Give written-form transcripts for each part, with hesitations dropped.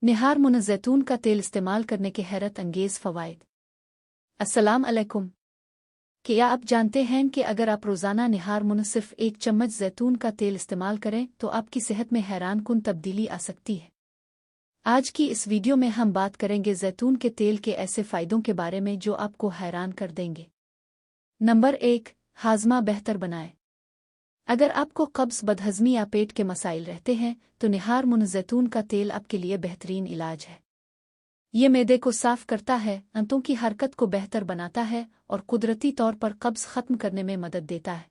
निहार मुन जैतून का तेल इस्तेमाल करने के हैरत अंगेज़ फ़वाइद। अस्सलाम अलैकुम। क्या आप जानते हैं कि अगर आप रोज़ाना निहार मुन सिर्फ 1 चम्मच जैतून का तेल इस्तेमाल करें तो आपकी सेहत में हैरान कुन तब्दीली आ सकती है। आज की इस वीडियो में हम बात करेंगे जैतून के तेल के ऐसे फ़ायदों के बारे में जो आपको हैरान कर देंगे। नंबर 1, हाज़मा बेहतर बनाए। अगर आपको कब्ज़, बदहज़मी या पेट के मसाइल रहते हैं तो निहार मुन जैतून का तेल आपके लिए बेहतरीन इलाज है। ये मैदे को साफ करता है, अंतों की हरकत को बेहतर बनाता है और कुदरती तौर पर कब्ज़ ख़त्म करने में मदद देता है।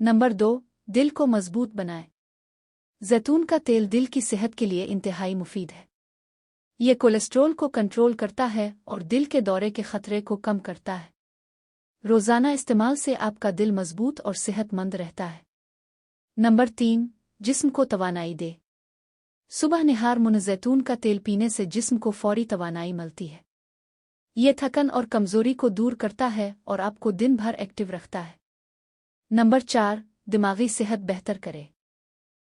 नंबर 2, दिल को मजबूत बनाए। जैतून का तेल दिल की सेहत के लिए इंतहाई मुफीद है। ये कोलेस्ट्रॉल को कंट्रोल करता है और दिल के दौरे के खतरे को कम करता है। रोज़ाना इस्तेमाल से आपका दिल मजबूत और सेहतमंद रहता है। नंबर 3, जिस्म को तवानाई दे। सुबह निहार मुन जैतून का तेल पीने से जिस्म को फौरी तवानाई मिलती है। ये थकन और कमज़ोरी को दूर करता है और आपको दिन भर एक्टिव रखता है। नंबर 4, दिमागी सेहत बेहतर करे।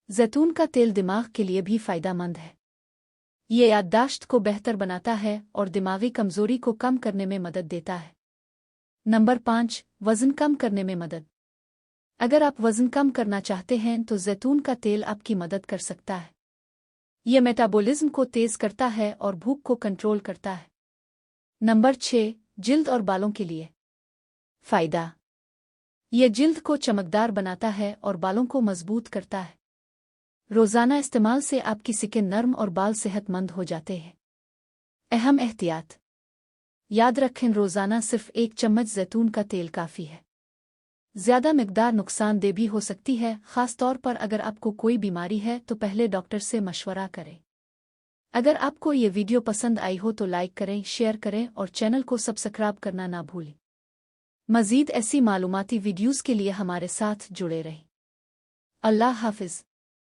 जैतून का तेल दिमाग के लिए भी फ़ायदेमंद है। ये याददाश्त को बेहतर बनाता है और दिमागी कमज़ोरी को कम करने में मदद देता है। नंबर 5, वज़न कम करने में मदद। अगर आप वज़न कम करना चाहते हैं तो जैतून का तेल आपकी मदद कर सकता है। ये मेटाबॉलिज्म को तेज़ करता है और भूख को कंट्रोल करता है। नंबर 6, जिल्द और बालों के लिए फ़ायदा। ये जिल्द को चमकदार बनाता है और बालों को मजबूत करता है। रोज़ाना इस्तेमाल से आपकी स्किन नर्म और बाल सेहतमंद हो जाते हैं। अहम एहतियात। याद रखें, रोज़ाना सिर्फ 1 चम्मच जैतून का तेल काफ़ी है। ज़्यादा मिकदार नुकसानदेह भी हो सकती है, ख़ास तौर पर अगर आपको कोई बीमारी है तो पहले डॉक्टर से मशवरा करें। अगर आपको ये वीडियो पसंद आई हो तो लाइक करें, शेयर करें और चैनल को सब्सक्राइब करना ना भूलें। मज़ीद ऐसी मालूमाती वीडियोज़ के लिए हमारे साथ जुड़े रहें। अल्लाह हाफ़िज़।